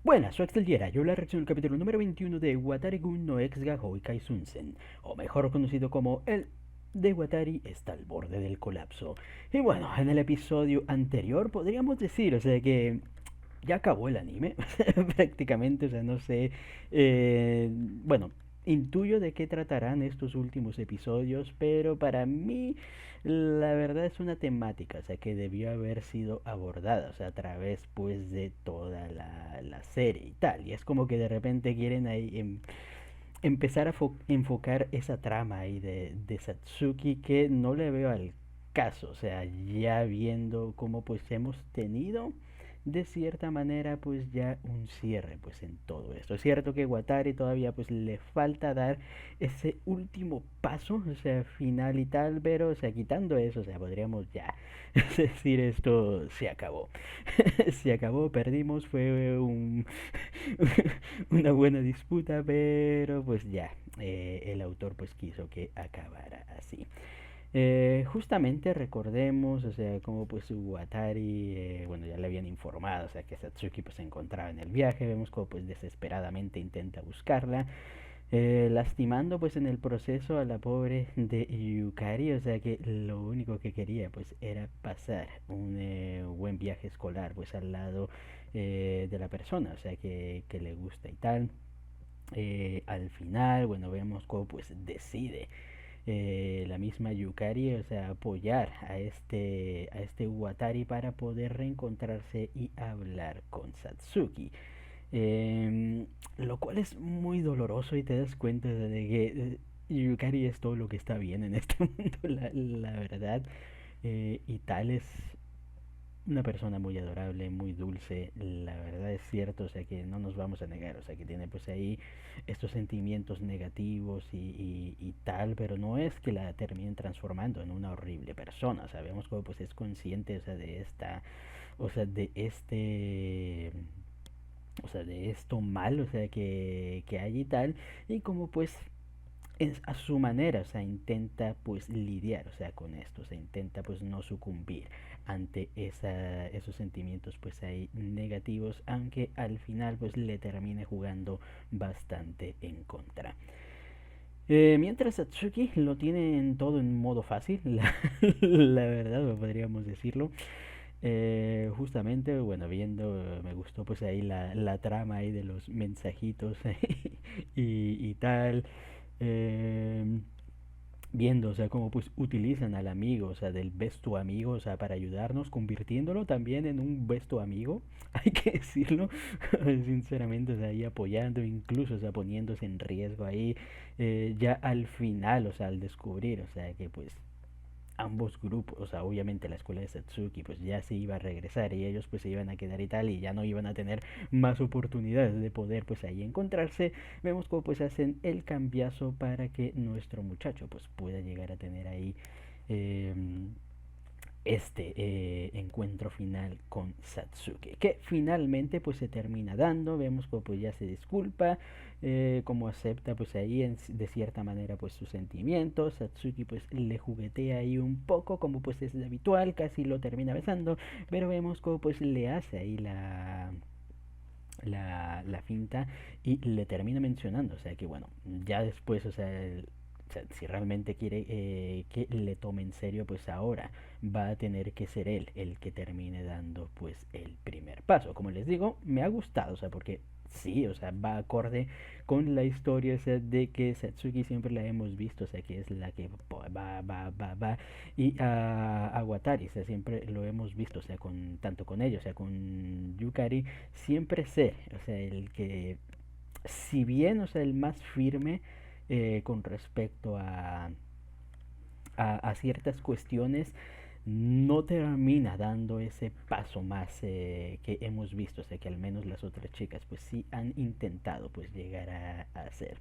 Buenas, soy Axel Yera. Yo la reacción al capítulo número 21 de Watari-gun no Ex Gahoi Kaisunsen, o mejor conocido como el de Watari está al borde del colapso. Y bueno, en el episodio anterior podríamos decir, o sea que ya acabó el anime, prácticamente, o sea, no sé, bueno, intuyo de qué tratarán estos últimos episodios, pero para mí la verdad es una temática, o sea, que debió haber sido abordada, o sea, a través pues de toda la serie y tal, y es como que de repente quieren ahí empezar a enfocar esa trama ahí de Satsuki que no le veo al caso, o sea, ya viendo cómo pues hemos tenido de cierta manera pues ya un cierre pues en todo esto. Es cierto que Watari todavía pues le falta dar ese último paso, o sea, final y tal, pero o sea, quitando eso, o sea, podríamos ya decir esto se acabó. Se acabó, perdimos, fue una buena disputa, pero pues ya, el autor pues quiso que acabara así. Justamente recordemos, o sea, como pues Watari, bueno, ya le habían informado, o sea, que Satsuki pues se encontraba en el viaje, vemos como pues desesperadamente intenta buscarla, lastimando pues en el proceso a la pobre de Yukari, o sea que lo único que quería pues era pasar un buen viaje escolar pues al lado de la persona, o sea que le gusta y tal. Al final, bueno, vemos cómo pues decide la misma Yukari, o sea, apoyar a este Uatari para poder reencontrarse y hablar con Satsuki. Lo cual es muy doloroso y te das cuenta de que Yukari es todo lo que está bien en este mundo, la verdad. Y tal es una persona muy adorable, muy dulce, la verdad es cierto, o sea que no nos vamos a negar, o sea que tiene pues ahí estos sentimientos negativos y tal, pero no es que la terminen transformando en una horrible persona, sabemos cómo pues es consciente, o sea, de esta, o sea, de este, o sea, de esto mal, o sea, que hay y tal, y como pues a su manera, o sea, intenta pues lidiar, o sea, con esto, o sea, intenta pues no sucumbir ante esos sentimientos pues ahí negativos, aunque al final pues le termine jugando bastante en contra. Mientras Satsuki lo tiene en todo en modo fácil, la verdad, podríamos decirlo. Justamente, bueno, viendo, me gustó pues ahí la trama ahí de los mensajitos y tal. Eh, Viendo, o sea, cómo pues utilizan al amigo, o sea, del besto amigo, o sea, para ayudarnos, convirtiéndolo también en un besto amigo, hay que decirlo, sinceramente, o sea, ahí apoyando, incluso, o sea, poniéndose en riesgo ahí, ya al final, o sea, al descubrir, o sea, que pues ambos grupos, o sea, obviamente la escuela de Satsuki pues ya se iba a regresar y ellos pues se iban a quedar y tal y ya no iban a tener más oportunidades de poder pues ahí encontrarse, vemos cómo pues hacen el cambiazo para que nuestro muchacho pues pueda llegar a tener ahí eh, este encuentro final con Satsuki, que finalmente pues se termina dando, vemos como pues ya se disculpa, como acepta pues ahí de cierta manera pues sus sentimientos, Satsuki pues le juguetea ahí un poco como pues es habitual, casi lo termina besando, pero vemos como pues le hace ahí la finta y le termina mencionando, o sea que bueno, ya después, o sea, si realmente quiere que le tome en serio, pues ahora va a tener que ser él el que termine dando pues el primer paso. Como les digo, me ha gustado, o sea, porque sí, o sea, va acorde con la historia, o sea, de que Satsuki siempre la hemos visto, o sea, que es la que va, y a Watari, o sea, siempre lo hemos visto, o sea, con tanto con ellos, o sea, con Yukari, siempre ser, o sea, el que, si bien, o sea, el más firme con respecto a ciertas cuestiones, no termina dando ese paso más que hemos visto, o sea que al menos las otras chicas pues sí han intentado pues llegar a hacer.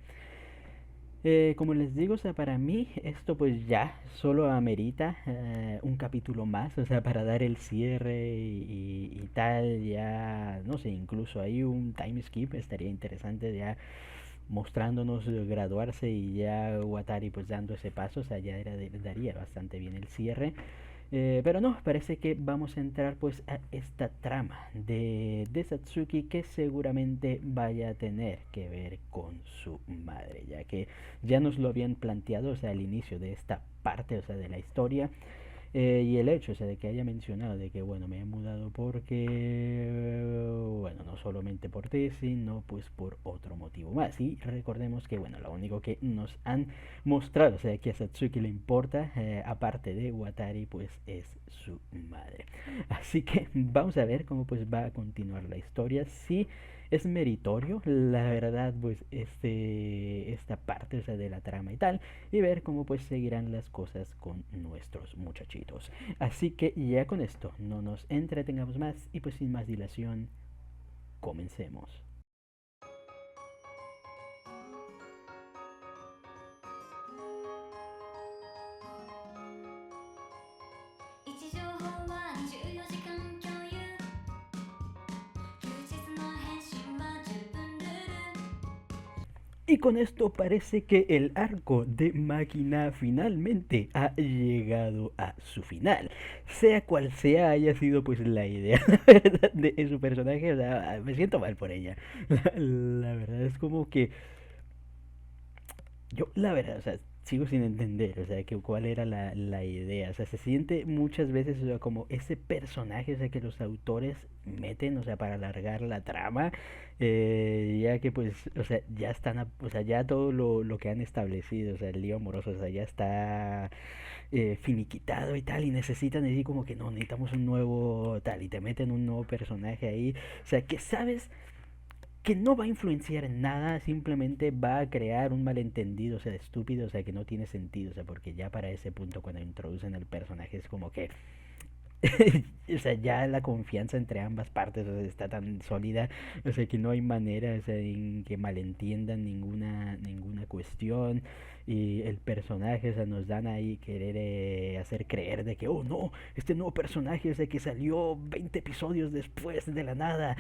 Como les digo, o sea, para mí esto pues ya solo amerita un capítulo más, o sea, para dar el cierre y tal, ya, no sé, incluso hay un time skip, estaría interesante ya mostrándonos graduarse y ya Watari pues dando ese paso, o sea, ya daría bastante bien el cierre. Pero no, parece que vamos a entrar pues a esta trama de Satsuki que seguramente vaya a tener que ver con su madre, ya que ya nos lo habían planteado, o sea, al inicio de esta parte, o sea, de la historia, y el hecho, o sea, de que haya mencionado de que, bueno, me he mudado porque, bueno, no solamente por ti, sino pues por otro motivo más. Y recordemos que, bueno, lo único que nos han mostrado, o sea, que a Satsuki le importa, aparte de Watari, pues es su madre. Así que vamos a ver cómo pues va a continuar la historia. Si es meritorio, la verdad, pues esta parte, o sea, de la trama y tal, y ver cómo pues seguirán las cosas con nuestros muchachitos. Así que ya con esto no nos entretengamos más y pues sin más dilación, comencemos. 位置情報は24時間共有休日の返信は10分ルール Y con esto parece que el arco de Máquina finalmente ha llegado a su final. Sea cual sea haya sido pues la idea, la verdad, de su personaje, o sea, me siento mal por ella. La verdad es como que yo, la verdad, o sea, sigo sin entender, o sea, que cuál era la idea. O sea, se siente muchas veces, o sea, como ese personaje, o sea, que los autores meten, o sea, para alargar la trama, ya que pues, o sea, ya están, o sea, ya todo lo que han establecido, o sea, el lío amoroso, o sea, ya está finiquitado y tal, y necesitan decir como que no, necesitamos un nuevo tal, y te meten un nuevo personaje ahí, o sea, que sabes que no va a influenciar en nada, simplemente va a crear un malentendido, o sea, estúpido, o sea, que no tiene sentido, o sea, porque ya para ese punto cuando introducen el personaje es como que o sea, ya la confianza entre ambas partes, o sea, está tan sólida, o sea, que no hay manera, o sea, en que malentiendan ninguna cuestión. Y el personaje, o sea, nos dan ahí querer hacer creer de que, oh no, este nuevo personaje, o sea, que salió 20 episodios después de la nada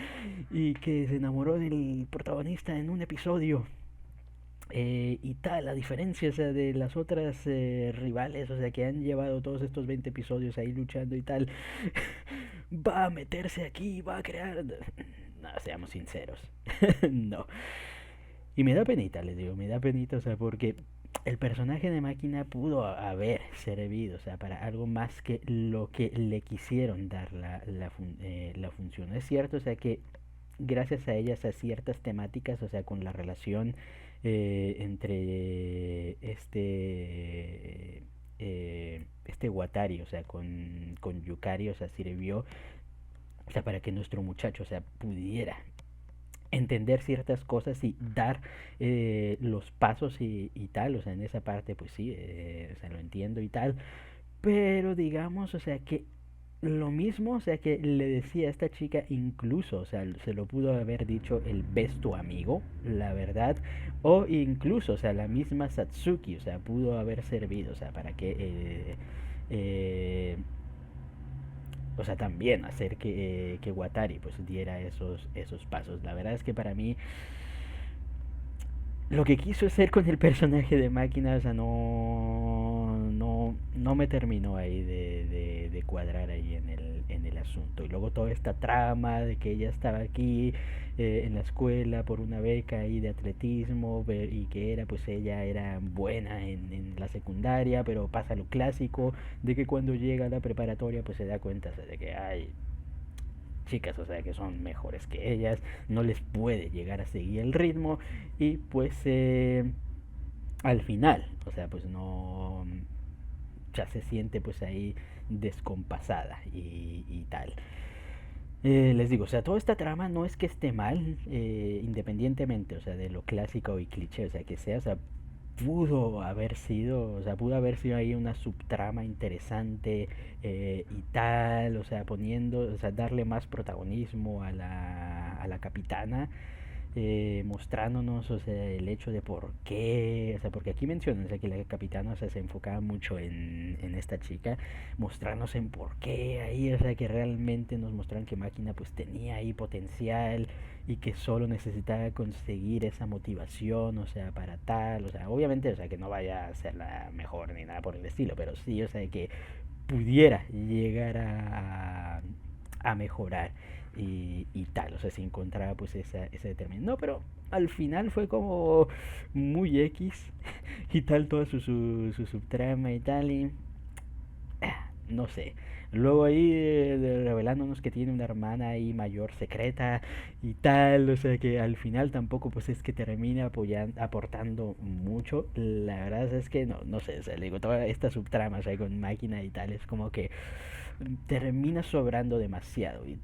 y que se enamoró del protagonista en un episodio. Y tal, a diferencia, o sea, de las otras rivales, o sea, que han llevado todos estos 20 episodios ahí luchando y tal, va a meterse aquí, va a crear... No, seamos sinceros. No. Y me da penita, les digo, me da penita, o sea, porque el personaje de Máquina pudo haber servido, o sea, para algo más que lo que le quisieron dar la función. Es cierto, o sea, que gracias a ellas a ciertas temáticas, o sea, con la relación entre este Watari, o sea, con Yukari, o sea, sirvió, o sea, para que nuestro muchacho, o sea, pudiera entender ciertas cosas y dar los pasos y tal, o sea, en esa parte, pues sí, o sea, lo entiendo y tal, pero digamos, o sea, que lo mismo, o sea, que le decía a esta chica incluso, o sea, se lo pudo haber dicho el ves tu amigo, la verdad, o incluso, o sea, la misma Satsuki, o sea, pudo haber servido, o sea, para que, o sea, también hacer que Watari, pues, diera esos pasos. La verdad es que para mí lo que quiso hacer con el personaje de Máquina, o sea, no me terminó ahí de cuadrar ahí en el asunto. Y luego toda esta trama de que ella estaba aquí en la escuela por una beca ahí de atletismo y que era, pues ella era buena en la secundaria, pero pasa lo clásico de que cuando llega a la preparatoria, pues se da cuenta, o sea, de que, ay, chicas, o sea, que son mejores que ellas, no les puede llegar a seguir el ritmo y pues al final, o sea, pues no, ya se siente pues ahí descompasada y tal. Les digo, o sea, toda esta trama no es que esté mal, independientemente, o sea, de lo clásico y cliché, o sea, pudo haber sido, o sea, pudo haber sido ahí una subtrama interesante y tal, o sea, poniendo, o sea, darle más protagonismo a la capitana, mostrándonos, o sea, el hecho de por qué, o sea, porque aquí mencionan, o sea, que la capitana, o sea, se enfocaba mucho en esta chica, mostrarnos en por qué ahí, o sea, que realmente nos mostraron que Máquina pues tenía ahí potencial y que solo necesitaba conseguir esa motivación, o sea, para tal, o sea, obviamente, o sea, que no vaya a ser la mejor ni nada por el estilo, pero sí, o sea, que pudiera llegar a mejorar y tal, o sea, si encontraba pues ese término. No, pero al final fue como muy X y tal, toda su subtrama y tal, y no sé. Luego ahí revelándonos que tiene una hermana ahí mayor secreta y tal, o sea que al final tampoco pues es que termine aportando mucho. La verdad es que no sé, o sea, le digo, toda esta subtrama, o sea, con máquina y tal, es como que termina sobrando demasiado. Y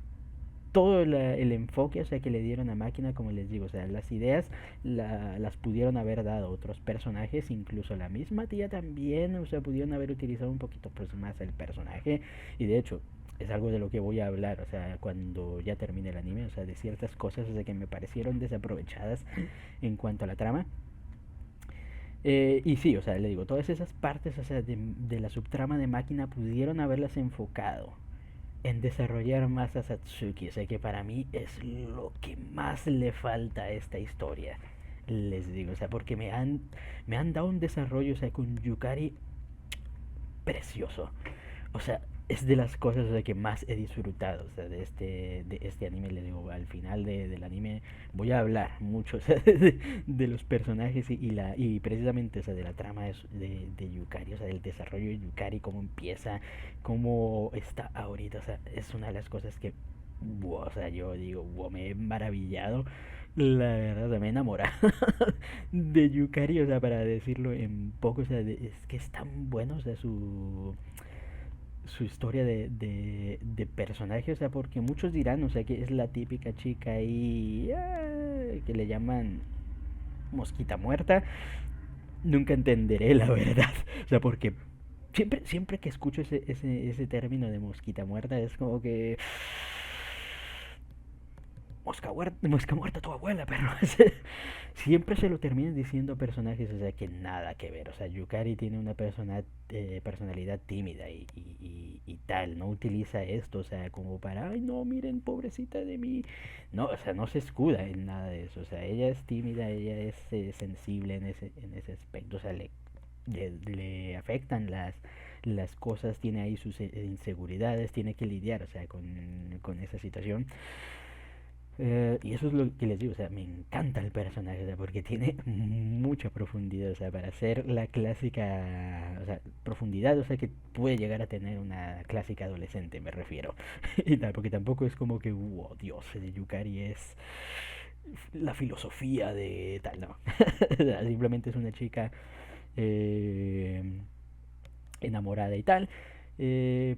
todo el enfoque, o sea, que le dieron a máquina, como les digo, o sea, las ideas las pudieron haber dado otros personajes, incluso la misma tía también, o sea, pudieron haber utilizado un poquito pues más el personaje, y de hecho es algo de lo que voy a hablar, o sea, cuando ya termine el anime, o sea, de ciertas cosas, o sea, que me parecieron desaprovechadas en cuanto a la trama. Y sí, o sea, le digo, todas esas partes, o sea, de la subtrama de máquina pudieron haberlas enfocado en desarrollar más a Satsuki. O sea que para mí es lo que más le falta a esta historia. Les digo, o sea, porque me han dado un desarrollo, o sea, con Yukari precioso. O sea, es de las cosas, o sea, que más he disfrutado, o sea, de este anime. Le digo, al final del anime voy a hablar mucho, o sea, de los personajes y precisamente, o sea, de la trama de Yukari, o sea, del desarrollo de Yukari, cómo empieza, cómo está ahorita, o sea, es una de las cosas que, o sea, yo digo, me he maravillado. La verdad, o sea, me he enamorado de Yukari, o sea, para decirlo en poco, o sea, es que es tan bueno, o sea, su historia de personaje, o sea, porque muchos dirán, o sea, que es la típica chica ahí que le llaman mosquita muerta. Nunca entenderé la verdad, o sea, porque siempre que escucho ese término de mosquita muerta es como que mosca muerta tu abuela, perro. Siempre se lo terminan diciendo personajes, o sea, que nada que ver. O sea, Yukari tiene una personalidad tímida y tal. No utiliza esto, o sea, como para, ay, no, miren, pobrecita de mí. No, o sea, no se escuda en nada de eso. O sea, ella es tímida, ella es sensible en ese aspecto. O sea, le afectan las cosas, tiene ahí sus inseguridades, tiene que lidiar, o sea, con esa situación. Y eso es lo que les digo, o sea, me encanta el personaje, o sea, porque tiene mucha profundidad, o sea, para ser la clásica, o sea, profundidad, o sea, que puede llegar a tener una clásica adolescente, me refiero, y tal, porque tampoco es como que, wow, Dios, de Yukari es la filosofía de tal, no, simplemente es una chica eh, enamorada y tal,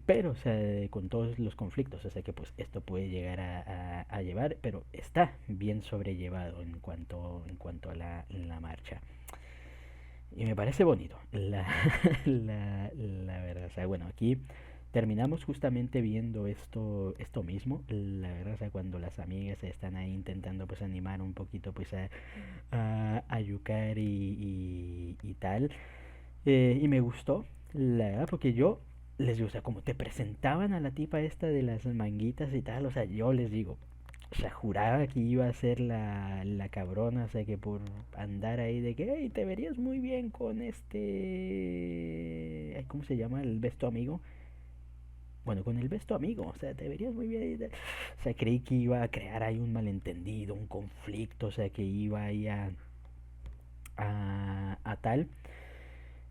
pero, o sea, con todos los conflictos, o sea, que pues esto puede llegar a llevar, pero está bien sobrellevado en cuanto a la marcha. Y me parece bonito, la verdad. O sea, bueno, aquí terminamos justamente viendo esto mismo. La verdad, o sea, cuando las amigas están ahí intentando pues animar un poquito pues a Yukari y tal. Y me gustó, la verdad, porque yo les digo, o sea, como te presentaban a la tipa esta de las manguitas y tal, o sea, yo les digo, o sea, juraba que iba a ser la cabrona, o sea, que por andar ahí de que, hey, te verías muy bien con ay, ¿cómo se llama? El besto amigo. Bueno, con el besto amigo, o sea, te verías muy bien. O sea, creí que iba a crear ahí un malentendido, un conflicto, o sea, que iba ahí a tal.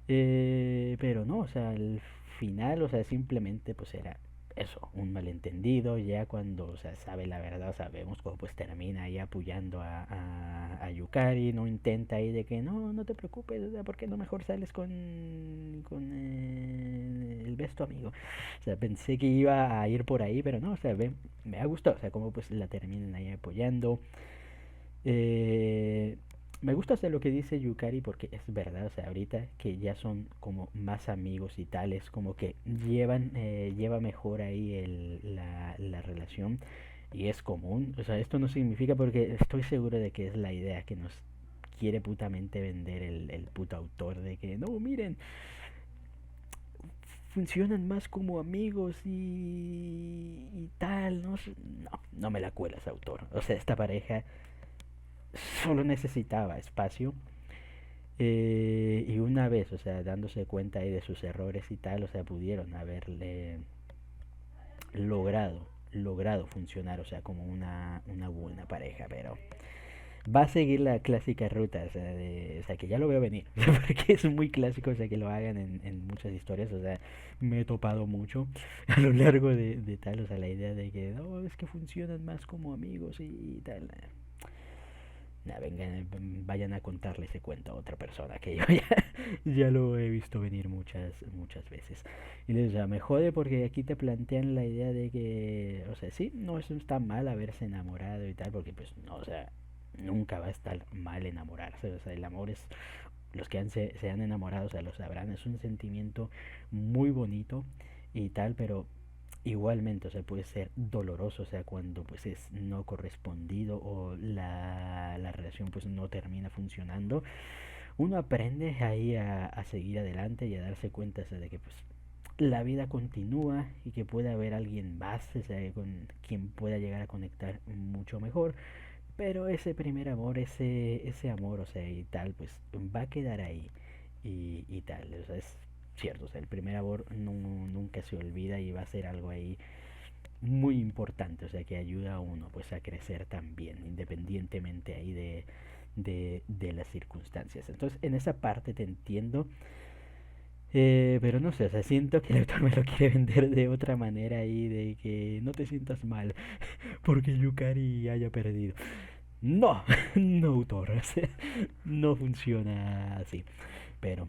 Pero no, o sea, al final, o sea, simplemente pues era eso, un malentendido, ya cuando, o sea, sabe la verdad, sabemos cómo pues termina ahí apoyando a Yukari, no intenta ahí de que no te preocupes, o sea, ¿por qué no mejor sales con el besto amigo? O sea, pensé que iba a ir por ahí, pero no, o sea, me ha gustado, o sea, cómo pues la terminan ahí apoyando. Eh, Me gusta hacer lo que dice Yukari porque es verdad, o sea, ahorita que ya son como más amigos y tales, como que lleva mejor ahí la relación y es común. O sea, esto no significa porque estoy seguro de que es la idea que nos quiere putamente vender el puto autor de que no, miren, funcionan más como amigos y tal, no, no me la cuelas autor. O sea, esta pareja solo necesitaba espacio. Y una vez, o sea, dándose cuenta ahí de sus errores y tal, o sea, pudieron haberle logrado funcionar, o sea, como una buena pareja, pero va a seguir la clásica ruta, o sea, que ya lo veo venir, porque es muy clásico, o sea, que lo hagan en muchas historias, o sea, me he topado mucho a lo largo de tal, o sea, la idea de que, no, es que funcionan más como amigos y tal. Vengan, vayan a contarle ese cuento a otra persona, que yo ya lo he visto venir muchas veces. Y les digo, me jode porque aquí te plantean la idea de que, o sea, sí, no está mal haberse enamorado y tal, porque pues no, o sea, nunca va a estar mal enamorarse, o sea, el amor es, los que se han enamorado, o sea, lo sabrán, es un sentimiento muy bonito y tal, pero igualmente, o sea, puede ser doloroso, o sea, cuando pues es no correspondido o la relación pues no termina funcionando. Uno aprende ahí a seguir adelante y a darse cuenta, o sea, de que pues la vida continúa y que puede haber alguien más, o sea, con quien pueda llegar a conectar mucho mejor. Pero ese primer amor, ese amor, o sea, y tal, pues va a quedar ahí y tal. O sea, es cierto, o sea, el primer amor nunca se olvida y va a ser algo ahí muy importante, o sea, que ayuda a uno pues a crecer también, independientemente ahí de las circunstancias. Entonces, en esa parte te entiendo, pero no sé, o sea, siento que el autor me lo quiere vender de otra manera ahí, de que no te sientas mal porque Yukari haya perdido. No, no, autor, o sea, no funciona así. Pero,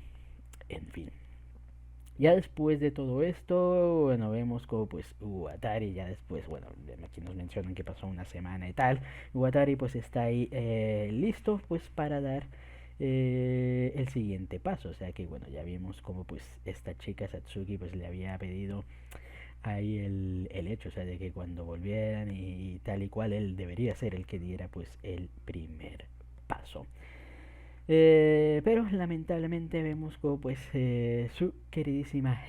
en fin. Ya después de todo esto, bueno, vemos como pues Uatari ya después, bueno, aquí nos mencionan que pasó una semana y tal. Uatari pues está ahí listo pues para dar el siguiente paso. O sea que bueno, ya vimos como pues esta chica Satsuki pues le había pedido ahí el hecho, o sea, de que cuando volvieran y tal y cual él debería ser el que diera pues el primer paso. Pero lamentablemente vemos como pues su queridísima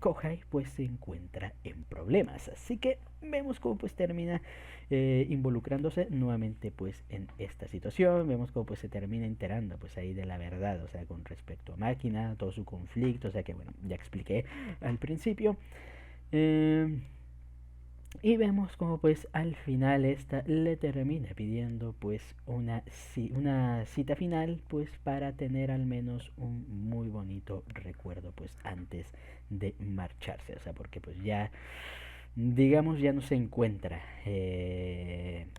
Kohai pues se encuentra en problemas. Así que vemos cómo pues termina involucrándose nuevamente pues en esta situación. Vemos cómo pues se termina enterando pues ahí de la verdad, o sea, con respecto a Máquina, todo su conflicto, o sea que bueno, ya expliqué al principio. Eh, y vemos como pues al final esta le termina pidiendo pues una cita final pues para tener al menos un muy bonito recuerdo pues antes de marcharse. O sea, porque pues ya digamos ya no se encuentra en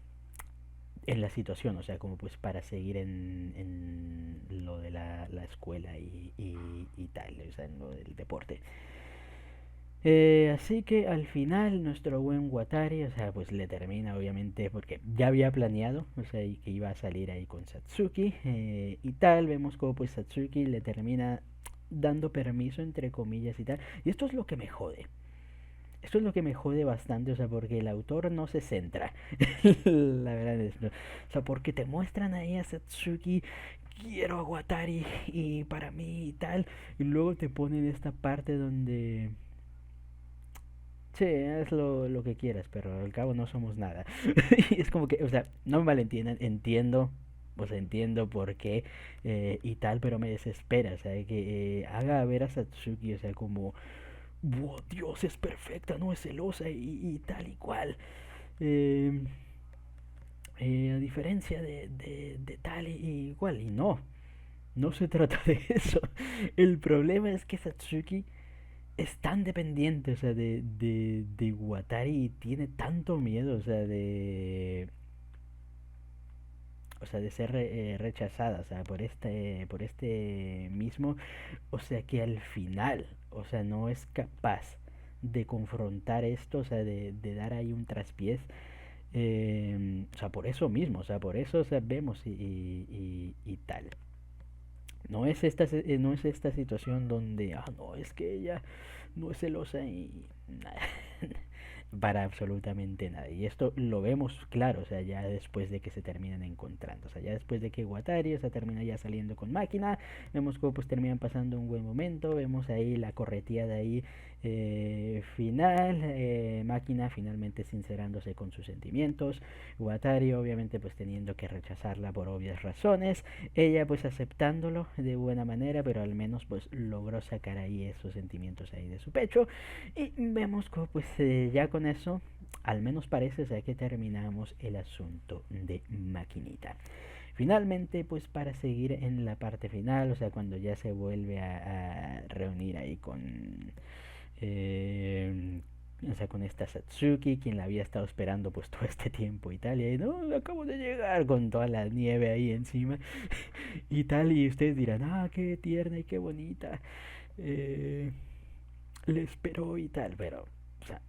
la situación, o sea, como pues para seguir en lo de la escuela y tal, o sea, en lo del deporte. Así que al final nuestro buen Watari, o sea, pues le termina obviamente porque ya había planeado, o sea, y que iba a salir ahí con Satsuki y tal. Vemos como pues Satsuki le termina dando permiso entre comillas y tal. Y esto es lo que me jode. Esto es lo que me jode bastante, o sea, porque el autor no se centra. La verdad es, no. O sea, porque te muestran ahí a Satsuki, quiero a Watari y para mí y tal. Y luego te ponen esta parte donde sí, haz lo que quieras, pero al cabo no somos nada. Y es como que, o sea, no me malentiendan, entiendo, pues entiendo por qué y tal, pero me desespera, o sea, que haga ver a Satsuki, o sea, como, wow, Dios, es perfecta, no es celosa y tal y cual. Eh, a diferencia de tal y cual, y no, no se trata de eso. El problema es que Satsuki es tan dependiente, o sea, de Watari y tiene tanto miedo, o sea, de ser rechazada, o sea, por este mismo, o sea, que al final, o sea, no es capaz de confrontar esto, o sea, de dar ahí un traspiés, o sea, por eso mismo, o sea, por eso, o sea, vemos y tal. No es esta situación donde, ah, no, es que ella no es celosa y nada, para absolutamente nada. Y esto lo vemos claro, o sea, ya después de que se terminan encontrando, o sea, ya después de que Watari, o sea, termina ya saliendo con Máquina, vemos cómo pues terminan pasando un buen momento, vemos ahí la correteada ahí final, Máquina finalmente sincerándose con sus sentimientos, Watari obviamente pues teniendo que rechazarla por obvias razones, ella pues aceptándolo de buena manera, pero al menos pues logró sacar ahí esos sentimientos ahí de su pecho, y vemos como pues ya con eso al menos parece ser que terminamos el asunto de Maquinita. Finalmente, pues para seguir en la parte final, o sea, cuando ya se vuelve a reunir ahí con, eh, o sea, con esta Satsuki, quien la había estado esperando pues todo este tiempo y tal, y ahí, no, acabo de llegar con toda la nieve ahí encima y tal, y ustedes dirán, ah, qué tierna y qué bonita, eh, le esperó y tal, pero, o sea,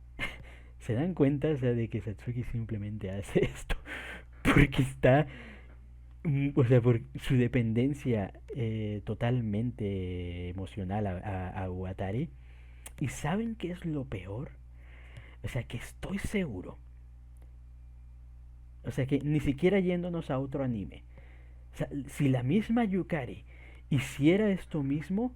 se dan cuenta, o sea, de que Satsuki simplemente hace esto porque está, o sea, por su dependencia totalmente emocional a Watari. ¿Y saben qué es lo peor? O sea, que estoy seguro. O sea, que ni siquiera yéndonos a otro anime. O sea, si la misma Yukari hiciera esto mismo,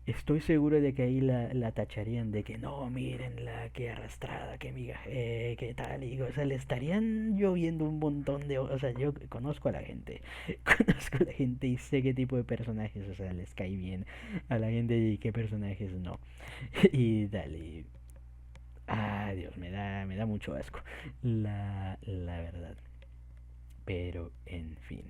estoy seguro de que ahí la tacharían de que no, mírenla, qué arrastrada, qué migaje, qué tal, y o sea, le estarían lloviendo un montón de, o sea, yo conozco a la gente, conozco a la gente y sé qué tipo de personajes, o sea, les cae bien a la gente y qué personajes no, y dale, ah, Dios, me da mucho asco, la verdad, pero en fin.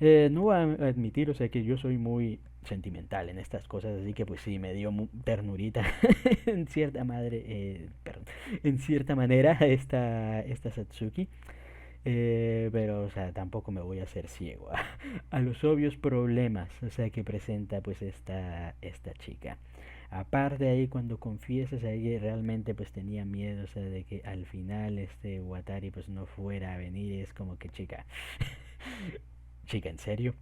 No voy a admitir, o sea, que yo soy muy sentimental en estas cosas, así que pues sí, me dio ternurita en cierta madre, perdón, en cierta manera esta Satsuki. Pero, o sea, tampoco me voy a hacer ciego a los obvios problemas, o sea, que presenta pues esta chica. Aparte ahí cuando confiesas ahí realmente pues tenía miedo, o sea, de que al final este Watari pues no fuera a venir, es como que chica, chica, ¿en serio?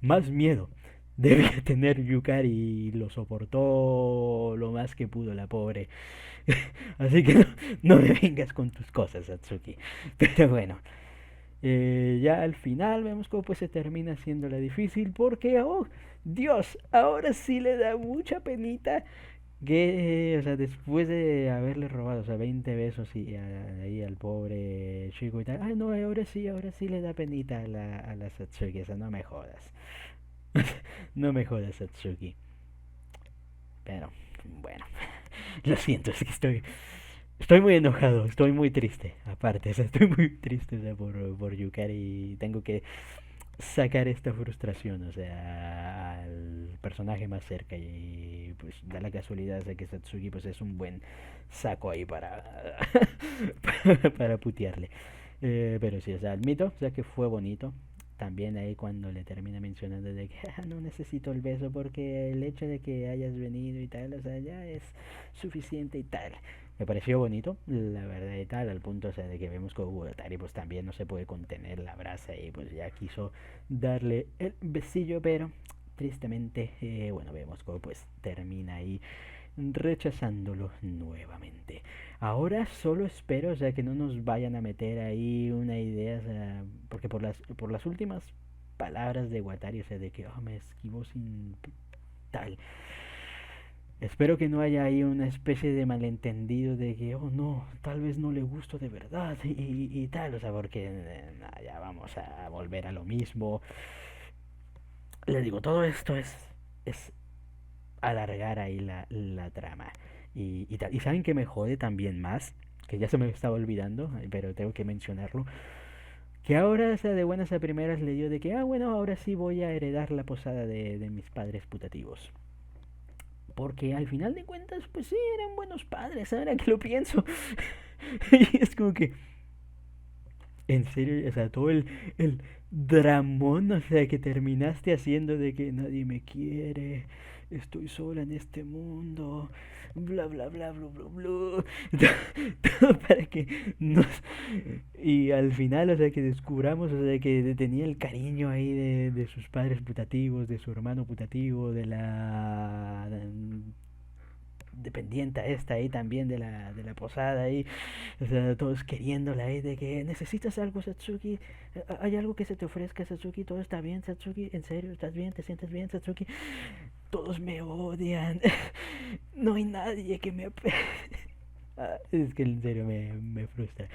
Más miedo debe tener Yukari y lo soportó lo más que pudo la pobre. Así que no, no me vengas con tus cosas, Satsuki. Pero bueno, ya al final vemos cómo pues se termina haciéndola difícil porque, oh, Dios, ahora sí le da mucha penita que, o sea, después de haberle robado, o sea, 20 besos y ahí al pobre chico y tal, ay no, ahora sí le da penita a la Satsuki, o sea, no me jodas. No me jodas, Satsuki. Pero, bueno, lo siento, es que estoy muy enojado, estoy muy triste, aparte, o sea, estoy muy triste, o sea, por Yukari y tengo que sacar esta frustración, o sea, al personaje más cerca y pues da la casualidad de que Satsuki pues es un buen saco ahí para putearle. Pero sí, o sea, admito, o sea, que fue bonito. También ahí cuando le termina mencionando de que no necesito el beso porque el hecho de que hayas venido y tal, o sea, ya es suficiente y tal. Me pareció bonito, la verdad y tal, al punto, o sea, de que vemos que Ugatari pues también no se puede contener la brasa y pues ya quiso darle el besillo, pero tristemente, bueno, vemos cómo pues termina ahí rechazándolo nuevamente. Ahora solo espero, o sea, que no nos vayan a meter ahí una idea, o sea, porque por las últimas palabras de Watari, o sea, de que me esquivó sin tal. Espero que no haya ahí una especie de malentendido de que, oh no, tal vez no le gusto de verdad y tal, o sea, porque ya vamos a volver a lo mismo. Le digo, todo esto es alargar ahí la trama y tal. Y saben que me jode también más, que ya se me estaba olvidando, pero tengo que mencionarlo. Que ahora, o sea, de buenas a primeras le dio de que, bueno, ahora sí voy a heredar la posada de mis padres putativos. Porque al final de cuentas, pues sí, eran buenos padres, ahora que lo pienso. Y es como que, en serio, o sea, todo el dramón, o sea, que terminaste haciendo de que nadie me quiere, estoy sola en este mundo, bla, bla, bla, bla, bla, bla. Todo para que nos... Y al final, o sea, que descubramos, o sea, que tenía el cariño ahí de sus padres putativos, de su hermano putativo, de la dependiente esta ahí también de la posada ahí, o sea, todos queriéndola ahí de que necesitas algo, Satsuki, hay algo que se te ofrezca, Satsuki, todo está bien, Satsuki, en serio, estás bien, te sientes bien, Satsuki. todos me odian, no hay nadie que me... Es que en serio me frustra.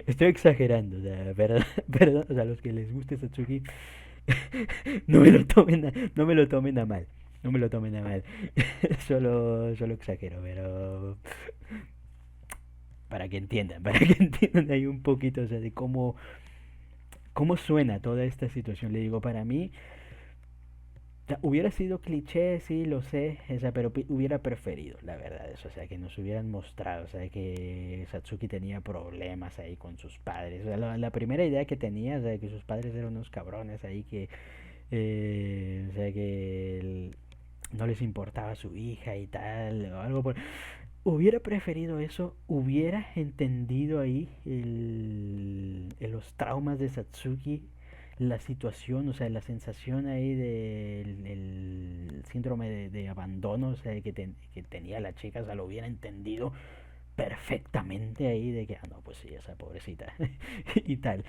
Estoy exagerando, o sea, perdón, perdón, o sea, los que les guste Satsuki, no me lo tomen a mal. No me lo tomen a mal. Solo exagero, pero para que entiendan ahí un poquito, o sea, de cómo suena toda esta situación. Le digo, para mí, hubiera sido cliché, sí, lo sé, o sea, pero hubiera preferido, la verdad, eso, o sea, que nos hubieran mostrado, o sea, que Satsuki tenía problemas ahí con sus padres. O sea, la primera idea que tenía, o sea, que sus padres eran unos cabrones ahí que, o sea, que no les importaba su hija y tal, o algo por... Hubiera preferido eso, hubiera entendido ahí los traumas de Satsuki, la situación, o sea, la sensación ahí del el síndrome de abandono, o sea, que tenía la chica, o sea, lo hubiera entendido perfectamente ahí de que, ah, no, pues sí, esa pobrecita y tal.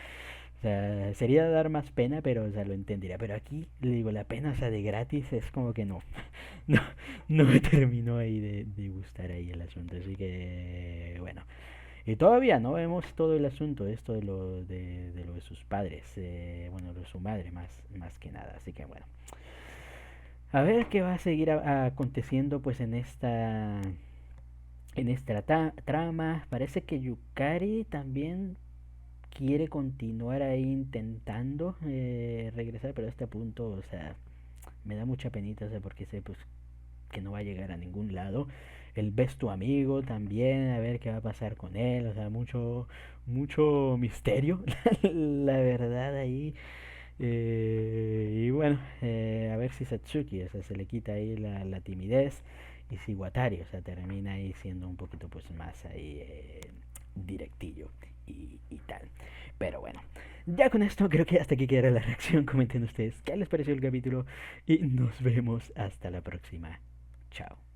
O sea, sería dar más pena, pero, o sea, lo entendería. Pero aquí, le digo, la pena, o sea, de gratis es como que no, no, no me terminó ahí de gustar ahí el asunto. Así que, bueno. Y todavía no vemos todo el asunto, esto de lo de sus padres, bueno, de su madre más que nada. Así que, bueno. A ver qué va a seguir aconteciendo pues en esta trama. Parece que Yukari también quiere continuar ahí intentando regresar, pero a este punto, o sea, me da mucha penita, o sea, porque sé pues que no va a llegar a ningún lado. El ves tu amigo también, a ver qué va a pasar con él, o sea, mucho misterio, la verdad ahí. Y bueno, a ver si Satsuki, o sea, se le quita ahí la timidez y si Watari, o sea, termina ahí siendo un poquito pues más ahí directillo y tal. Pero bueno, ya con esto creo que hasta aquí queda la reacción. Comenten ustedes qué les pareció el capítulo y nos vemos hasta la próxima. Chao.